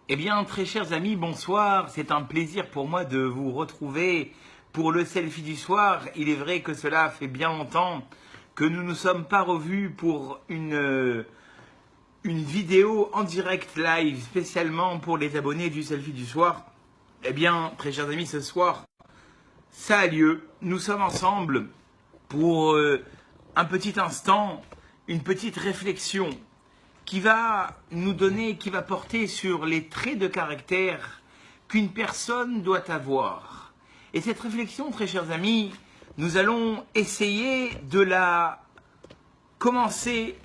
Eh bien, très chers amis, bonsoir. C'est un plaisir pour moi de vous retrouver pour le selfie du soir. Il est vrai que cela fait bien longtemps que nous ne nous sommes pas revus pour une vidéo en direct live, spécialement pour les abonnés du selfie du soir. Eh bien, très chers amis, ce soir, ça a lieu. Nous sommes ensemble pour un petit instant, une petite réflexion qui va nous donner, qui va porter sur les traits de caractère qu'une personne doit avoir. Et cette réflexion, très chers amis, nous allons essayer de la commencer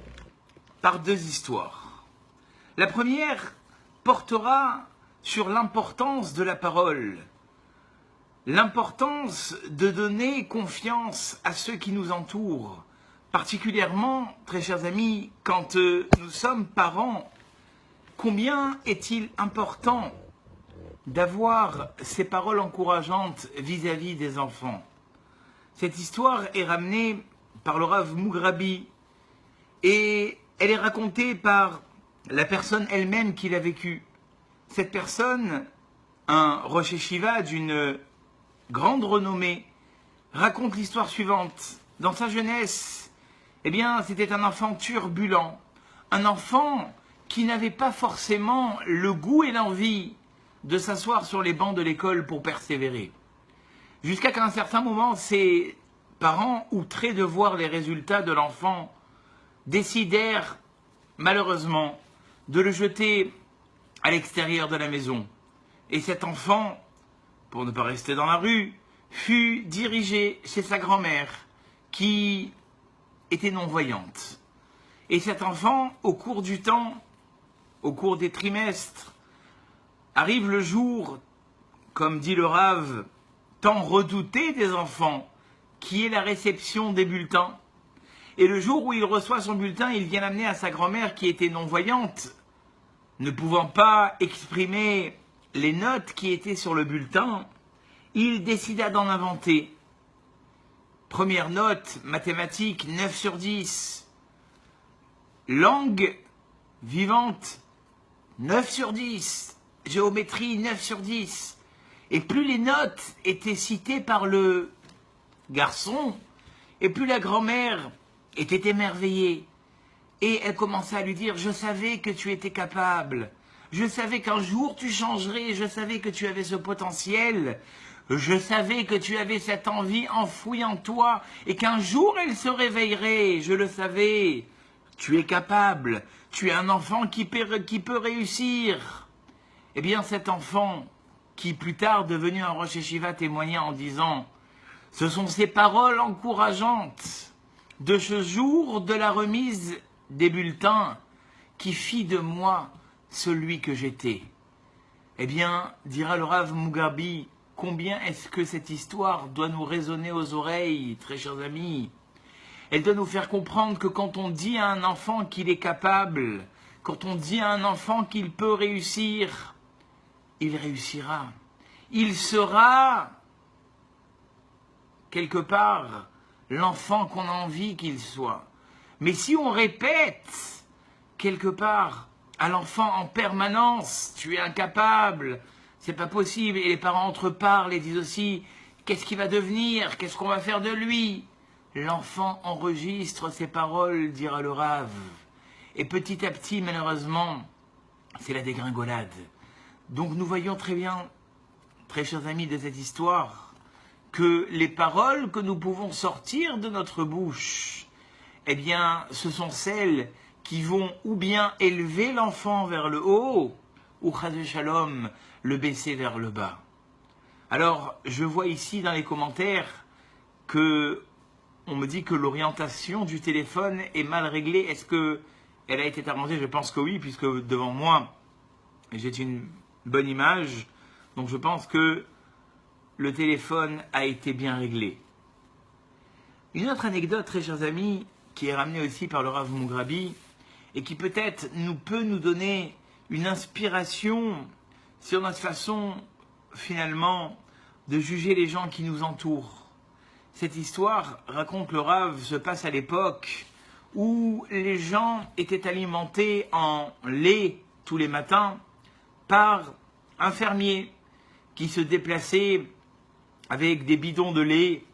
par deux histoires. La première portera sur l'importance de la parole, l'importance de donner confiance à ceux qui nous entourent, particulièrement, très chers amis, quand nous sommes parents. Combien est-il important d'avoir ces paroles encourageantes vis-à-vis des enfants? Cette histoire est ramenée par le Rav Mugrabi et elle est racontée par la personne elle-même qui l'a vécue. Cette personne, un Rosh Yeshiva d'une grande renommée, raconte l'histoire suivante. Dans sa jeunesse, eh bien, c'était un enfant turbulent, un enfant qui n'avait pas forcément le goût et l'envie de s'asseoir sur les bancs de l'école pour persévérer. Jusqu'à qu'à un certain moment, ses parents, outrés de voir les résultats de l'enfant, décidèrent, malheureusement, de le jeter à l'extérieur de la maison. Et cet enfant, pour ne pas rester dans la rue, fut dirigé chez sa grand-mère, qui était non-voyante. Et cet enfant, au cours du temps, au cours des trimestres, arrive le jour, comme dit le Rav, tant redouté des enfants, qui est la réception des bulletins. Et le jour où il reçoit son bulletin, il vient l'amener à sa grand-mère qui était non-voyante, ne pouvant pas exprimer les notes qui étaient sur le bulletin. Il décida d'en inventer. Première note, mathématiques, 9 sur 10. Langue vivante, 9 sur 10. Géométrie, 9 sur 10. Et plus les notes étaient citées par le garçon, et plus la grand-mère était émerveillée. Et elle commençait à lui dire « Je savais que tu étais capable. Je savais qu'un jour tu changerais. Je savais que tu avais ce potentiel. Je savais que tu avais cette envie enfouie en toi et qu'un jour elle se réveillerait. Je le savais. Tu es capable. Tu es un enfant qui peut réussir. » Eh bien, cet enfant, qui plus tard devenu un Rosh Yeshiva, témoigna en disant « Ce sont ces paroles encourageantes de ce jour de la remise des bulletins qui fit de moi celui que j'étais. » Eh bien, dira le Rav Mugabi, combien est-ce que cette histoire doit nous résonner aux oreilles, très chers amis. Elle doit nous faire comprendre que quand on dit à un enfant qu'il est capable, quand on dit à un enfant qu'il peut réussir, il réussira. Il sera, quelque part, l'enfant qu'on a envie qu'il soit. Mais si on répète, quelque part, à l'enfant en permanence, tu es incapable, c'est pas possible, et les parents entre parlent et disent aussi, qu'est-ce qu'il va devenir, qu'est-ce qu'on va faire de lui? L'enfant enregistre ces paroles, dira le Rav. Et petit à petit, malheureusement, c'est la dégringolade. Donc nous voyons très bien, très chers amis, de cette histoire, que les paroles que nous pouvons sortir de notre bouche, eh bien, ce sont celles qui vont ou bien élever l'enfant vers le haut, ou chas shalom, le baisser vers le bas. Alors, je vois ici dans les commentaires que on me dit que l'orientation du téléphone est mal réglée. Est-ce qu'elle a été arrangée? Je pense que oui, puisque devant moi, j'ai une bonne image. Donc je pense que le téléphone a été bien réglé. Une autre anecdote, très chers amis, qui est ramenée aussi par le Rav Mugrabi, et qui peut-être peut nous donner une inspiration sur notre façon, finalement, de juger les gens qui nous entourent. Cette histoire, raconte le Rav, se passe à l'époque où les gens étaient alimentés en lait tous les matins par un fermier qui se déplaçait avec des bidons de lait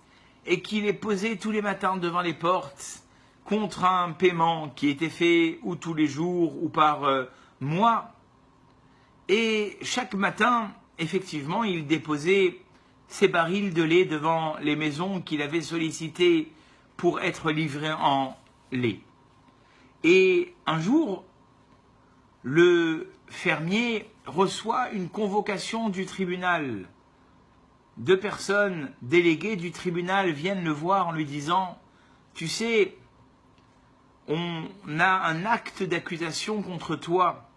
et qui les posait tous les matins devant les portes contre un paiement qui était fait ou tous les jours ou par mois. Et chaque matin, effectivement, il déposait ses barils de lait devant les maisons qu'il avait sollicitées pour être livrées en lait. Et un jour, le fermier reçoit une convocation du tribunal. 2 personnes déléguées du tribunal viennent le voir en lui disant « Tu sais, on a un acte d'accusation contre toi,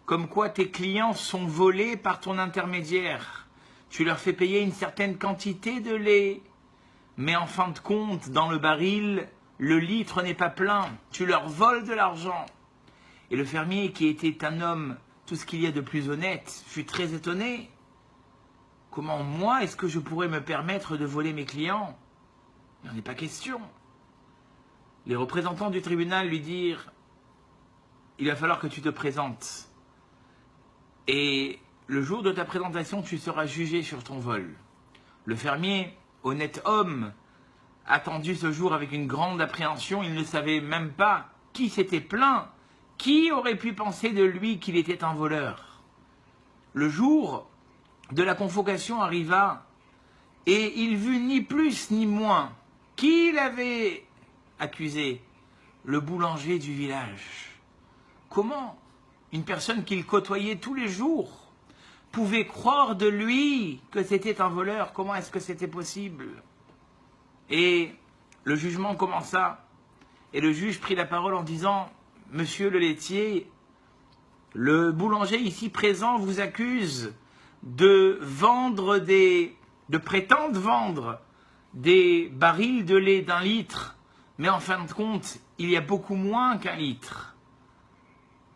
comme quoi tes clients sont volés par ton intermédiaire. Tu leur fais payer une certaine quantité de lait, mais en fin de compte, dans le baril, le litre n'est pas plein. Tu leur voles de l'argent. » Et le fermier, qui était un homme, tout ce qu'il y a de plus honnête, fut très étonné. Comment moi est-ce que je pourrais me permettre de voler mes clients? Il n'en est pas question. Les représentants du tribunal lui dirent « Il va falloir que tu te présentes. Et le jour de ta présentation, tu seras jugé sur ton vol. » Le fermier, honnête homme, attendu ce jour avec une grande appréhension. Il ne savait même pas qui s'était plaint. Qui aurait pu penser de lui qu'il était un voleur? Le jour de la convocation arriva et il vit ni plus ni moins qui l'avait accusé, le boulanger du village. Comment une personne qu'il côtoyait tous les jours pouvait croire de lui que c'était un voleur? Comment est-ce que c'était possible? Et le jugement commença et le juge prit la parole en disant « Monsieur le laitier, le boulanger ici présent vous accuse de prétendre vendre des barils de lait d'1 litre, mais en fin de compte, il y a beaucoup moins qu'1 litre.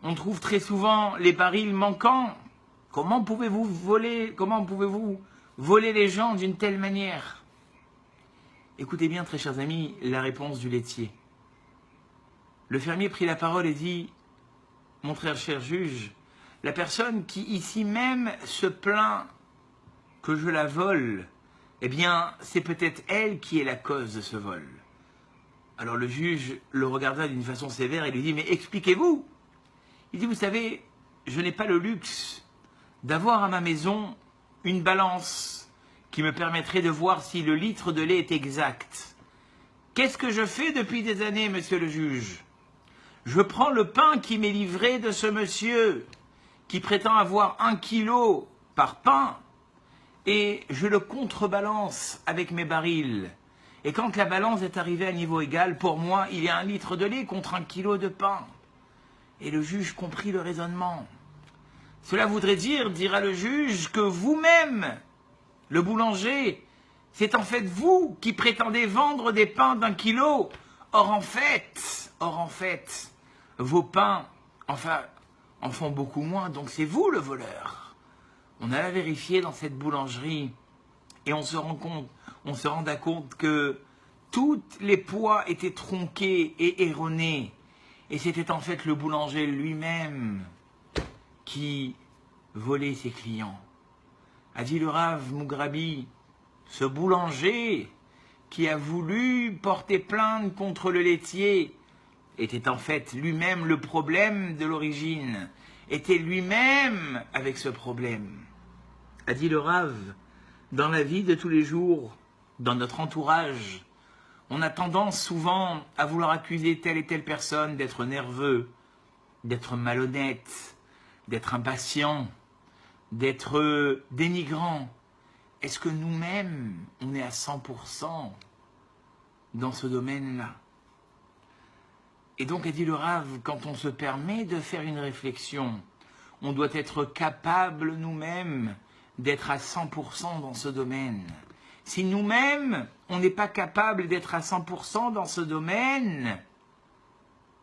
On trouve très souvent les barils manquants. Comment pouvez-vous voler les gens d'une telle manière? » Écoutez bien, très chers amis, la réponse du laitier. Le fermier prit la parole et dit « Mon très cher juge, la personne qui ici même se plaint que je la vole, eh bien, c'est peut-être elle qui est la cause de ce vol. » Alors le juge le regarda d'une façon sévère et lui dit « Mais expliquez-vous » Il dit « Vous savez, je n'ai pas le luxe d'avoir à ma maison une balance qui me permettrait de voir si le litre de lait est exact. Qu'est-ce que je fais depuis des années, monsieur le juge? Je prends le pain qui m'est livré de ce monsieur qui prétend avoir 1 kilo par pain et je le contrebalance avec mes barils. Et quand la balance est arrivée à niveau égal, pour moi, il y a 1 litre de lait contre 1 kilo de pain. » Et le juge comprit le raisonnement. Cela voudrait dire, dira le juge, que vous-même, le boulanger, c'est en fait vous qui prétendez vendre des pains d'1 kilo. Or en fait, vos pains, en font beaucoup moins, donc c'est vous le voleur. On alla vérifier dans cette boulangerie et on se renda compte que tous les poids étaient tronqués et erronés. Et c'était en fait le boulanger lui-même qui volait ses clients. A dit le Rav Mugrabi, ce boulanger qui a voulu porter plainte contre le laitier était en fait lui-même le problème de l'origine, était lui-même avec ce problème. A dit le Rav, dans la vie de tous les jours, dans notre entourage, on a tendance souvent à vouloir accuser telle et telle personne d'être nerveux, d'être malhonnête, d'être impatient, d'être dénigrant. Est-ce que nous-mêmes, on est à 100% dans ce domaine-là? Et donc, a dit le Rav, quand on se permet de faire une réflexion, on doit être capable nous-mêmes d'être à 100% dans ce domaine. Si nous-mêmes, on n'est pas capable d'être à 100% dans ce domaine,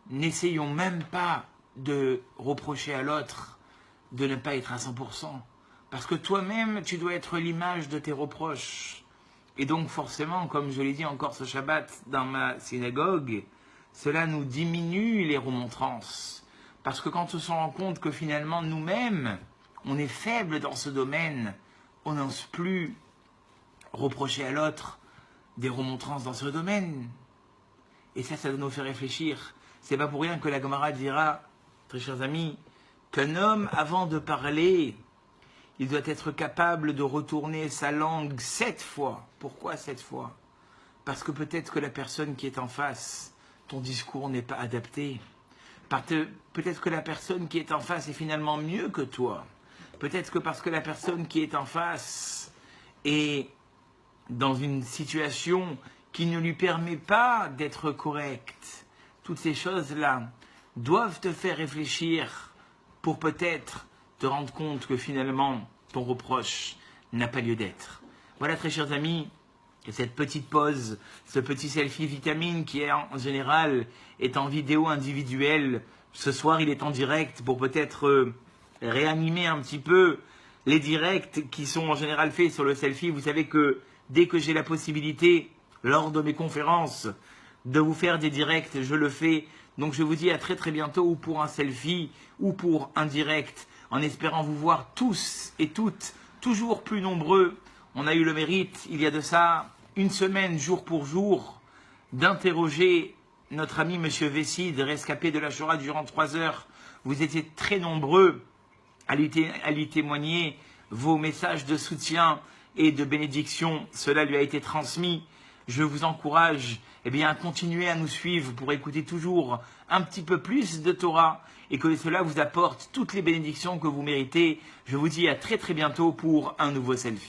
n'essayons même pas de reprocher à l'autre de ne pas être à 100%. Parce que toi-même, tu dois être l'image de tes reproches. Et donc forcément, comme je l'ai dit encore ce Shabbat dans ma synagogue, cela nous diminue les remontrances. Parce que quand on se rend compte que finalement nous-mêmes, on est faible dans ce domaine, on n'ose plus reprocher à l'autre des remontrances dans ce domaine. Et ça doit nous faire réfléchir. C'est pas pour rien que la Gemara dira, très chers amis, qu'un homme, avant de parler, il doit être capable de retourner sa langue 7 fois. Pourquoi 7 fois? Parce que peut-être que la personne qui est en face, ton discours n'est pas adapté. Peut-être que la personne qui est en face est finalement mieux que toi. Peut-être que parce que la personne qui est en face est dans une situation qui ne lui permet pas d'être correcte. Toutes ces choses-là doivent te faire réfléchir pour peut-être te rendre compte que finalement, ton reproche n'a pas lieu d'être. Voilà, très chers amis, cette petite pause, ce petit selfie vitamine qui est en général est en vidéo individuelle. Ce soir, il est en direct pour peut-être réanimer un petit peu les directs qui sont en général faits sur le selfie. Vous savez que dès que j'ai la possibilité, lors de mes conférences, de vous faire des directs, je le fais. Donc je vous dis à très très bientôt, ou pour un selfie, ou pour un direct, en espérant vous voir tous et toutes toujours plus nombreux. On a eu le mérite, il y a de ça une semaine, jour pour jour, d'interroger notre ami Monsieur Vessid, rescapé de la Shoah durant 3 heures. Vous étiez très nombreux à lui témoigner vos messages de soutien et de bénédiction. Cela lui a été transmis. Je vous encourage à continuer à nous suivre pour écouter toujours un petit peu plus de Torah et que cela vous apporte toutes les bénédictions que vous méritez. Je vous dis à très très bientôt pour un nouveau selfie.